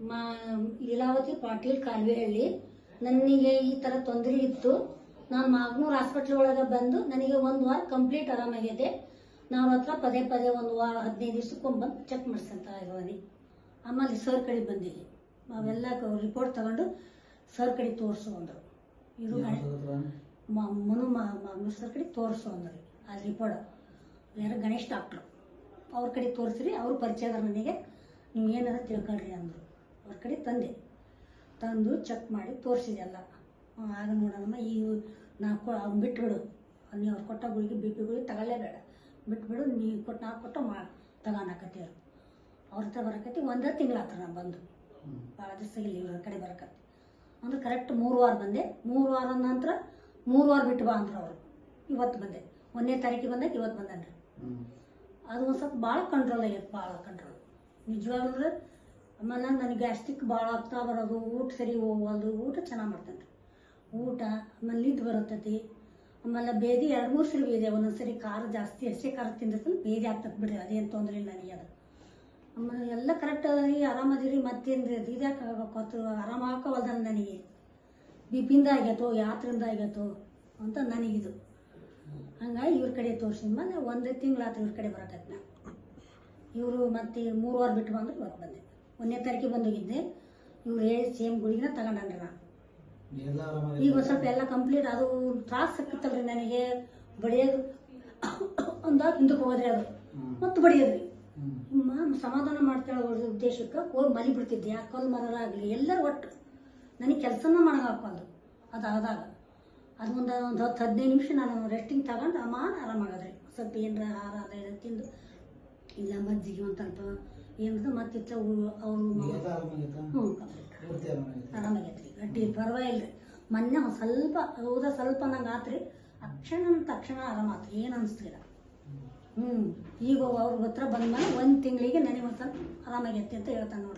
ಮಾ ಲೀಲಾವತಿ ಪಾಟೀಲ್ ಕಾಲುವೆಹಳ್ಳಿ. ನನಗೆ ಈ ಥರ ತೊಂದರೆ ಇತ್ತು. ನಾನು ಮಾಗನೂರು ಹಾಸ್ಪಿಟ್ಲ್ ಒಳಗೆ ಬಂದು ನನಗೆ 1 ವಾರ ಕಂಪ್ಲೀಟ್ ಆರಾಮಾಗಿದೆ. ನಾವು ಹತ್ರ ಪದೇ ಪದೇ 1 ವಾರ 15 ದಿವಸಕ್ಕೊಮ್ಮೆ ಬಂದು ಚೆಕ್ ಮಾಡಿಸ್ಕೊಂತ ಇದ್ದೀನಿ. ಆಮೇಲೆ ಸರ್ ಕಡೆ ಬಂದಿವಿ. ಅವೆಲ್ಲ ರಿಪೋರ್ಟ್ ತಗೊಂಡು ಸರ್ ಕಡೆ ತೋರಿಸು ಅಂದರು. ಇದು ಮಾಗನೂರು ಸರ್ ಕಡೆ ತೋರಿಸು ಅಂದ್ರಿ. ಆ ರಿಪೋರ್ಟ್ ಯಾರು ಗಣೇಶ್ ಡಾಕ್ಟ್ರು ಅವ್ರ ಕಡೆ ತೋರಿಸ್ರಿ. ಅವ್ರ ಪರಿಚಯದ ನನಗೆ ನೀವು ಏನಾರ ತಿಳ್ಕೊಳ್ರಿ ಅಂದರು. ಅವ್ರ ಕಡೆ ತಂದು ಚೆಕ್ ಮಾಡಿ ತೋರಿಸಿದೆ ಎಲ್ಲ. ಆಗ ನೋಡೋಣಮ್ಮ ಈ ಅವ್ನು ಬಿಟ್ಬಿಡು, ನೀವು ಅವ್ರು ಕೊಟ್ಟ ಗುಳಿಗೆ BP ಗುಳಿಗೆ ತಗೊಳ್ಳೇಬೇಡ, ಬಿಟ್ಬಿಡು, ನೀವು ಕೊಟ್ಟು ನಾವು ಕೊಟ್ಟು ತಗೋಣಕತ್ತೀವಿ. ಅವ್ರ ಹತ್ರ ಬರಕತ್ತಿ 1 ತಿಂಗಳಾತ್ರ ನಾನು ಬಂದು. ಭಾಳ ದಿವಸ ಇಲ್ಲ ಇವ್ರ ಕಡೆ ಬರಕತ್ತಿ ಅಂದ್ರೆ ಕರೆಕ್ಟ್ 3 ವಾರ ಬಂದೆ. 3 ವಾರ ನಂತರ 3 ವಾರ ಬಿಟ್ಟು ಬಾ ಅಂದ್ರೆ ಅವರು. ಇವತ್ತು ಬಂದೆ, 1ನೇ ತಾರೀಕಿಗೆ ಬಂದಾಗ ಇವತ್ತು ಬಂದನ್ರಿ. ಅದು ಒಂದು ಸ್ವಲ್ಪ ಭಾಳ ಕಂಟ್ರೋಲ್ ಆಗೈತೆ, ಭಾಳ ಕಂಟ್ರೋಲ್ ನಿಜವಾಗ್ಲೂ. ಆಮೇಲೆ ನನಗೆ ಗ್ಯಾಸ್ಟ್ರಿಕ್ ಭಾಳ ಆಗ್ತಾ ಬರೋದು, ಊಟ ಸರಿ ಹೋಗೋದು. ಊಟ ಚೆನ್ನಾಗಿ ಮಾಡ್ತೇನೆ ರೀ, ಊಟ. ಆಮೇಲೆ ನಿದ್ದು ಬರುತ್ತೈತಿ. ಆಮೇಲೆ ಬೇದಿ 2-3 ಸರಿ ಬೇದಿ. ಒಂದೊಂದ್ಸರಿ ಖಾರ ಜಾಸ್ತಿ ಹಸಿ ಖಾರ ತಿಂದಿರ್ತೀನಿ, ಬೇದಿ ಆಗ್ತದೆ ಬಿಡ್ರಿ, ಅದೇನು ತೊಂದರೆ ಇಲ್ಲ ನನಗೆ. ಅದು ಆಮೇಲೆ ಎಲ್ಲ ಕರೆಕ್ಟ್ ಅದರಿ, ಆರಾಮದಿರಿ. ಮತ್ತೇನು ಇದ್ಯಾಕೆ ಆಗಬೇಕು, ಆರಾಮಾಗವಲ್ದ ನನಗೆ. BP ಆಗೈತೋ ಯಾತ್ರಿಂದ ಆಗೈತೋ ಅಂತ ನನಗಿದು. ಹಂಗಾಗಿ ಇವ್ರ ಕಡೆ ತೋರಿಸಿದ ಮೇಲೆ 1 ತಿಂಗಳಾತ್ರ ಇವ್ರ ಕಡೆ ಬರಕತ್ನ. ಇವರು ಮತ್ತೆ 3 ವಾರ ಬಿಟ್ಟು ಬಂದ್ರೆ ಇವತ್ತು ಬಂದೆ. 1ನೇ ತಾರೀಕಿಗೆ ಬಂದೋಗಿದ್ದೆ. ಇವ್ರು ಹೇಳಿ ಸೇಮ್ ಗುಳಿಗೆನ ತಗೊಂಡ್ರಿ. ನಾನು ಈಗ ಒಂದು ಸ್ವಲ್ಪ ಎಲ್ಲ ಕಂಪ್ಲೀಟ್. ಅದು ತ್ರಾಸ ಸಿಕ್ಕಿತ್ತಲ್ರಿ ನನಗೆ, ಬಡಿಯೋದು ಅಂದಾಗ ಹಿಂದಕ್ಕೆ ಹೋದ್ರಿ, ಅದು ಮತ್ತೆ ಬಡಿಯೋದ್ರಿ. ಸಮಾಧಾನ ಮಾಡ್ತಾಳೆ ಉದ್ದೇಶಕ್ಕೆ ಹೋಗಿ ಮಲಿ ಬಿಡ್ತಿದ್ದೆ. ಆ ಕಲ್ಲು ಮರಲಾಗಲಿ ಎಲ್ಲರೂ ಒಟ್ಟು ನನಗೆ ಕೆಲಸನ ಮಾಡೋದು. ಅದಾದಾಗ ಅದು ಒಂದು 10-15 ನಿಮಿಷ ನಾನು ರೆಸ್ಟಿಂಗ್ ತಗೊಂಡು ಆರಾಮಾಗದ್ರಿ. ಸ್ವಲ್ಪ ಏನರ ಆಹಾರ ಅದ ತಿಂದು ಇಲ್ಲ ಮಜ್ಜಿಗೆ ಒಂದು ಸ್ವಲ್ಪ ಏನಿದೆ ಮತ್ತಿತ್ತ ಅವರು ಆರಾಮಾಗೈತ್ರಿ. ಗಟ್ಟಿ ಪರವಾಗಿಲ್ರಿ. ಮೊನ್ನೆ ಒಂದು ಸ್ವಲ್ಪ ನಂಗೆ ಆತ್ರಿ. ತಕ್ಷಣ ಆರಾಮಾತ್ರಿ, ಏನು ಅನಿಸ್ಲಿಲ್ಲ. ಈಗ ಅವ್ರ ಹತ್ರ ಬಂದ್ಮೇಲೆ 1 ತಿಂಗಳಿಗೆ ನನಗೆ ಒಂದು ಸ್ವಲ್ಪ ಆರಾಮಾಗೈತಿ ಅಂತ ಹೇಳ್ತಾನೆ ನೋಡ್ರಿ.